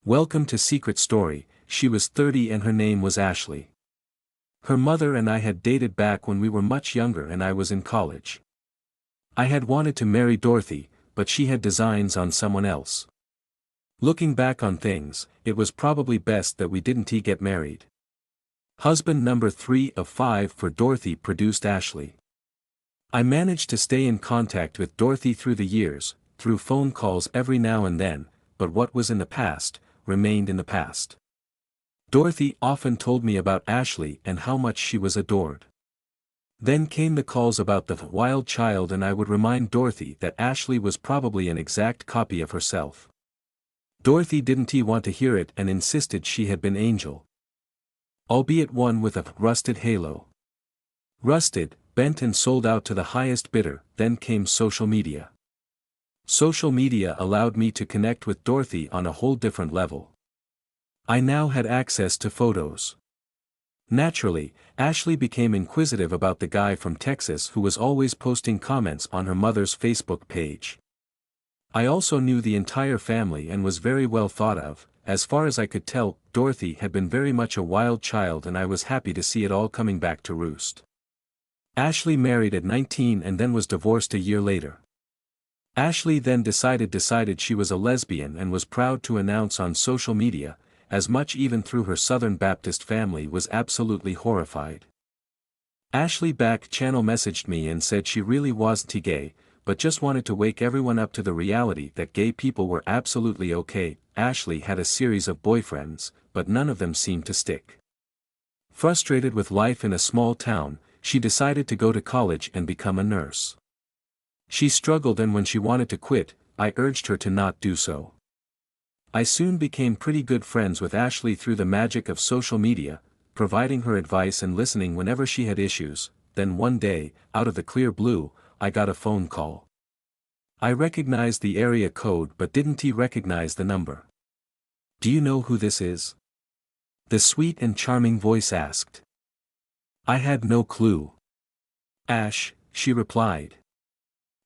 Welcome to Secret Story. She was 30 and her name was Ashley. Her mother and I had dated back when we were much younger and I was in college. I had wanted to marry Dorothy, but she had designs on someone else. Looking back on things, it was probably best that we didn't get married. Husband number 3 of 5 for Dorothy produced Ashley. I managed to stay in contact with Dorothy through the years, through phone calls every now and then, but what was in the past, remained in the past. Dorothy often told me about Ashley and how much she was adored. Then came the calls about the wild child and I would remind Dorothy that Ashley was probably an exact copy of herself. Dorothy didn't want to hear it and insisted she had been Angel. Albeit one with a rusted halo. Rusted, bent and sold out to the highest bidder. Then came social media. Social media allowed me to connect with Dorothy on a whole different level. I now had access to photos. Naturally, Ashley became inquisitive about the guy from Texas who was always posting comments on her mother's Facebook page. I also knew the entire family and was very well thought of. As far as I could tell, Dorothy had been very much a wild child and I was happy to see it all coming back to roost. Ashley married at 19 and then was divorced a year later. Ashley then decided she was a lesbian and was proud to announce on social media, as much even through her Southern Baptist family was absolutely horrified. Ashley back channel messaged me and said she really wasn't gay, but just wanted to wake everyone up to the reality that gay people were absolutely okay. Ashley had a series of boyfriends, but none of them seemed to stick. Frustrated with life in a small town, she decided to go to college and become a nurse. She struggled and when she wanted to quit, I urged her to not do so. I soon became pretty good friends with Ashley through the magic of social media, providing her advice and listening whenever she had issues. Then one day, out of the clear blue, I got a phone call. I recognized the area code but didn't recognize the number. "Do you know who this is?" the sweet and charming voice asked. I had no clue. "Ash," she replied.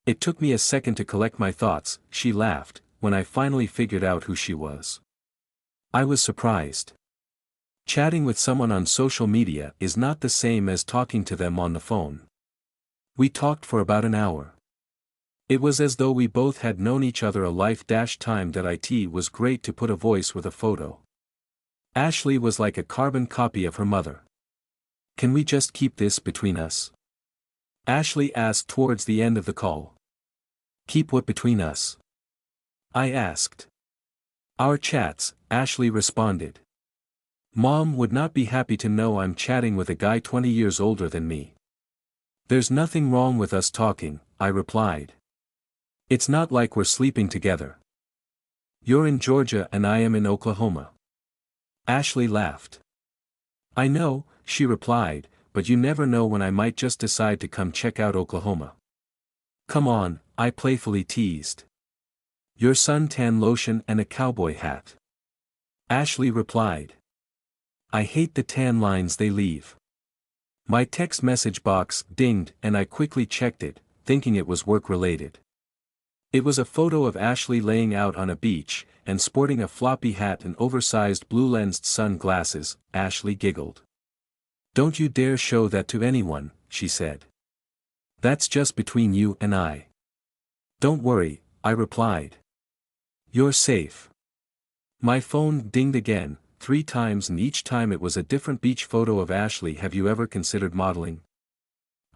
It took me a second to collect my thoughts. She laughed, when I finally figured out who she was. I was surprised. Chatting with someone on social media is not the same as talking to them on the phone. We talked for about an hour. It was as though we both had known each other a lifetime. That it was great to put a voice with a photo. Ashley was like a carbon copy of her mother. "Can we just keep this between us?" Ashley asked towards the end of the call. "Keep what between us?" I asked. "Our chats," Ashley responded. "Mom would not be happy to know I'm chatting with a guy 20 years older than me." "There's nothing wrong with us talking," I replied. "It's not like we're sleeping together. You're in Georgia and I am in Oklahoma." Ashley laughed. "I know," she replied, "but you never know when I might just decide to come check out Oklahoma." "Come on," I playfully teased. "Your suntan lotion and a cowboy hat." Ashley replied. "I hate the tan lines they leave." My text message box dinged and I quickly checked it, thinking it was work-related. It was a photo of Ashley laying out on a beach, and sporting a floppy hat and oversized blue-lensed sunglasses. Ashley giggled. "Don't you dare show that to anyone," she said. "That's just between you and I." "Don't worry," I replied. "You're safe." My phone dinged again, 3 times and each time it was a different beach photo of Ashley. "Have you ever considered modeling?"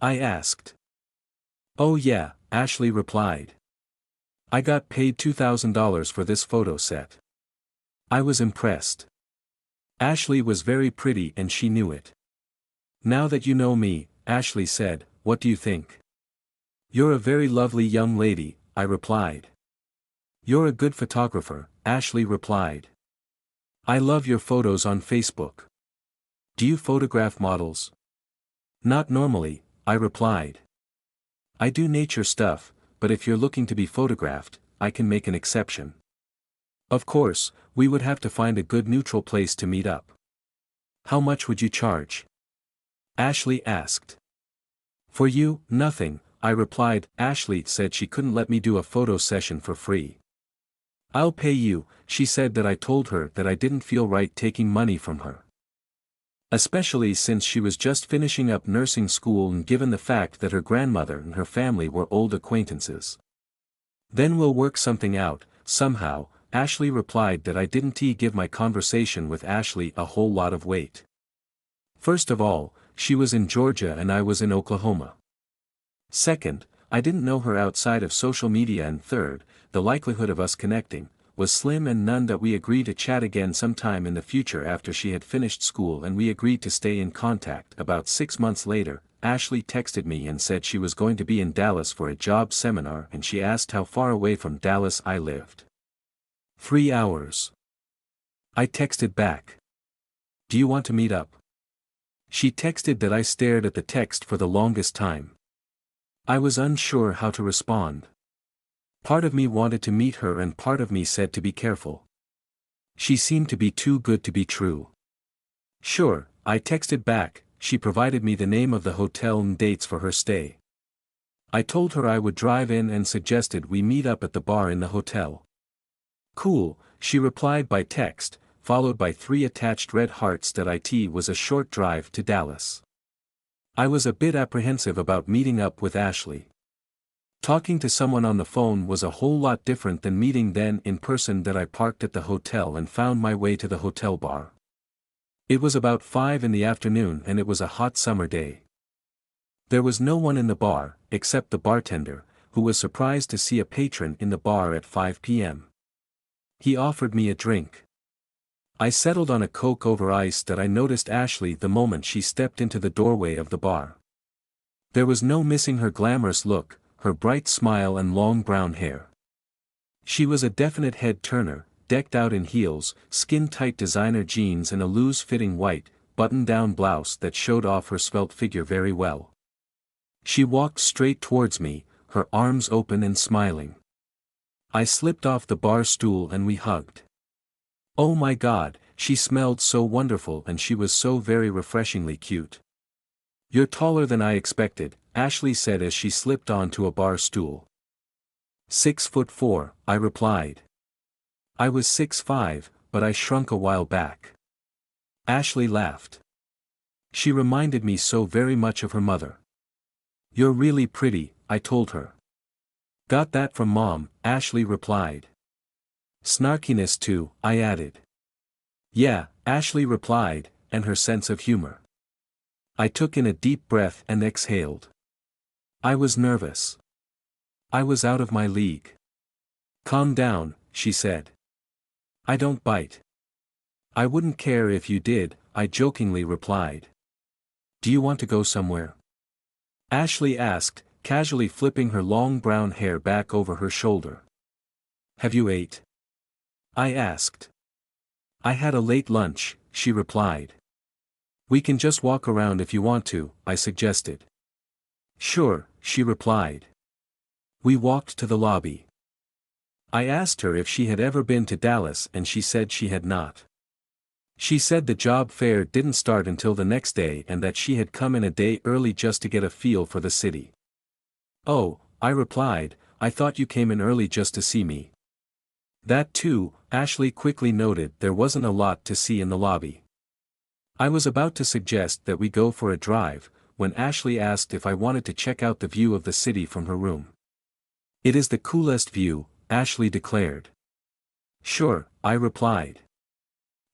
I asked. "Oh yeah," Ashley replied. "I got paid $2,000 for this photo set." I was impressed. Ashley was very pretty and she knew it. "Now that you know me," Ashley said, "what do you think?" "You're a very lovely young lady," I replied. "You're a good photographer," Ashley replied. "I love your photos on Facebook." "Do you photograph models?" "Not normally," I replied. "I do nature stuff, but if you're looking to be photographed, I can make an exception." Of course, we would have to find a good neutral place to meet up. "How much would you charge?" Ashley asked. "For you, nothing," I replied. Ashley said she couldn't let me do a photo session for free. "I'll pay you," she said. That I told her that I didn't feel right taking money from her. Especially since she was just finishing up nursing school and given the fact that her grandmother and her family were old acquaintances. "Then we'll work something out, somehow," Ashley replied. That I didn't give my conversation with Ashley a whole lot of weight. First of all, she was in Georgia and I was in Oklahoma. Second, I didn't know her outside of social media, and third, the likelihood of us connecting was slim and none. That we agreed to chat again sometime in the future after she had finished school, and we agreed to stay in contact. About 6 months later, Ashley texted me and said she was going to be in Dallas for a job seminar, and she asked how far away from Dallas I lived. 3 hours. I texted back, "Do you want to meet up?" She texted. That I stared at the text for the longest time. I was unsure how to respond. Part of me wanted to meet her and part of me said to be careful. She seemed to be too good to be true. "Sure," I texted back. She provided me the name of the hotel and dates for her stay. I told her I would drive in and suggested we meet up at the bar in the hotel. "Cool," she replied by text, followed by 3 attached red hearts. That it was a short drive to Dallas. I was a bit apprehensive about meeting up with Ashley. Talking to someone on the phone was a whole lot different than meeting them in person. That I parked at the hotel and found my way to the hotel bar. It was about 5 in the afternoon and it was a hot summer day. There was no one in the bar, except the bartender, who was surprised to see a patron in the bar at 5 p.m. He offered me a drink. I settled on a Coke over ice. That I noticed Ashley the moment she stepped into the doorway of the bar. There was no missing her glamorous look, her bright smile and long brown hair. She was a definite head-turner, decked out in heels, skin-tight designer jeans and a loose-fitting white, button-down blouse that showed off her svelte figure very well. She walked straight towards me, her arms open and smiling. I slipped off the bar stool and we hugged. Oh my God, she smelled so wonderful and she was so very refreshingly cute. "You're taller than I expected," Ashley said as she slipped onto a bar stool. 6'4", I replied. I was 6'5", but I shrunk a while back. Ashley laughed. She reminded me so very much of her mother. "You're really pretty," I told her. "Got that from Mom," Ashley replied. "Snarkiness too," I added. "Yeah," Ashley replied, and her sense of humor. I took in a deep breath and exhaled. I was nervous. I was out of my league. "Calm down," she said. "I don't bite." "I wouldn't care if you did," I jokingly replied. "Do you want to go somewhere?" Ashley asked, casually flipping her long brown hair back over her shoulder. "Have you ate?" I asked. "I had a late lunch," she replied. "We can just walk around if you want to," I suggested. "Sure," she replied. We walked to the lobby. I asked her if she had ever been to Dallas and she said she had not. She said the job fair didn't start until the next day and that she had come in a day early just to get a feel for the city. "Oh," I replied, "I thought you came in early just to see me." That too, Ashley quickly noted. There wasn't a lot to see in the lobby. I was about to suggest that we go for a drive, when Ashley asked if I wanted to check out the view of the city from her room. "It is the coolest view," Ashley declared. "Sure," I replied.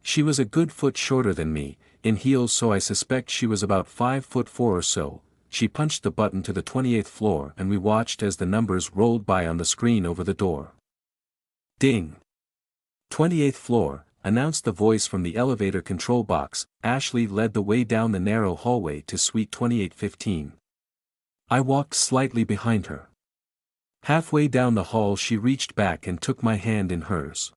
She was a good foot shorter than me, in heels, so I suspect she was about 5'4" or so. She punched the button to the 28th floor and we watched as the numbers rolled by on the screen over the door. Ding! 28th floor, announced the voice from the elevator control box. Ashley led the way down the narrow hallway to suite 2815. I walked slightly behind her. Halfway down the hall she reached back and took my hand in hers.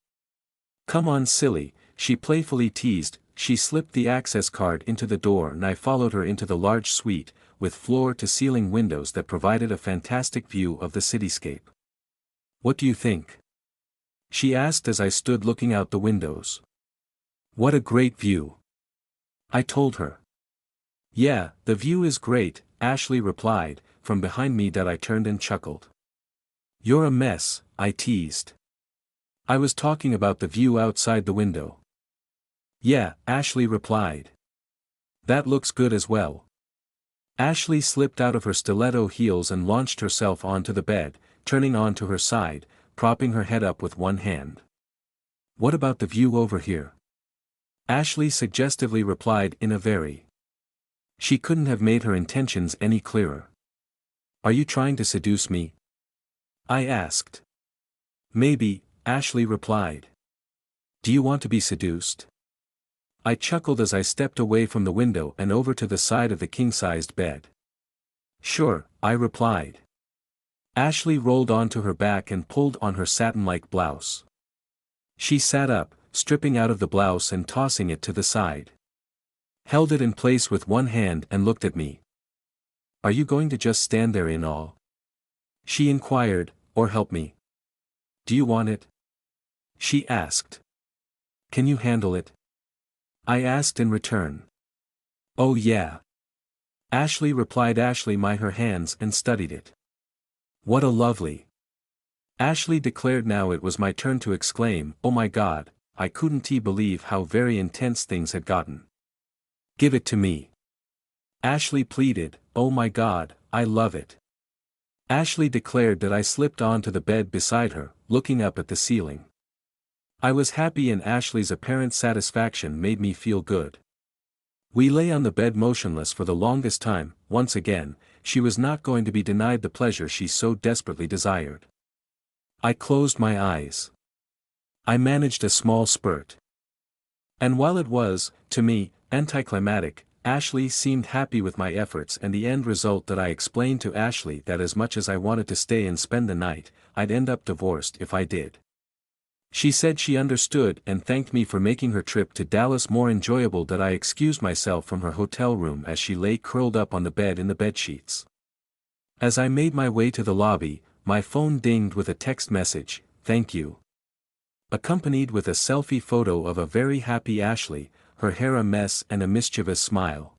"Come on, silly," she playfully teased. She slipped the access card into the door and I followed her into the large suite, with floor-to-ceiling windows that provided a fantastic view of the cityscape. "What do you think?" she asked as I stood looking out the windows. "What a great view," I told her. "Yeah, the view is great," Ashley replied. From behind me that I turned and chuckled. "You're a mess," I teased. I was talking about the view outside the window. Yeah, Ashley replied. That looks good as well. Ashley slipped out of her stiletto heels and launched herself onto the bed, turning onto her side, propping her head up with one hand. What about the view over here? Ashley suggestively replied in a very. She couldn't have made her intentions any clearer. Are you trying to seduce me? I asked. Maybe, Ashley replied. Do you want to be seduced? I chuckled as I stepped away from the window and over to the side of the king-sized bed. Sure, I replied. Ashley rolled onto her back and pulled on her satin-like blouse. She sat up, stripping out of the blouse and tossing it to the side. Held it in place with one hand and looked at me. Are you going to just stand there in awe? She inquired, or help me? Do you want it? She asked. Can you handle it? I asked in return. Oh yeah. Ashley replied. Ashley my her hands and studied it. What a lovely. Ashley declared. Now it was my turn to exclaim, oh my God, I couldn't believe how very intense things had gotten. Give it to me. Ashley pleaded, oh my God, I love it. Ashley declared that I slipped onto the bed beside her, looking up at the ceiling. I was happy and Ashley's apparent satisfaction made me feel good. We lay on the bed motionless for the longest time. Once again, she was not going to be denied the pleasure she so desperately desired. I closed my eyes. I managed a small spurt. And while it was, to me, anticlimactic, Ashley seemed happy with my efforts and the end result that I explained to Ashley that as much as I wanted to stay and spend the night, I'd end up divorced if I did. She said she understood and thanked me for making her trip to Dallas more enjoyable. That I excused myself from her hotel room as she lay curled up on the bed in the bedsheets. As I made my way to the lobby, my phone dinged with a text message, thank you. Accompanied with a selfie photo of a very happy Ashley, her hair a mess and a mischievous smile.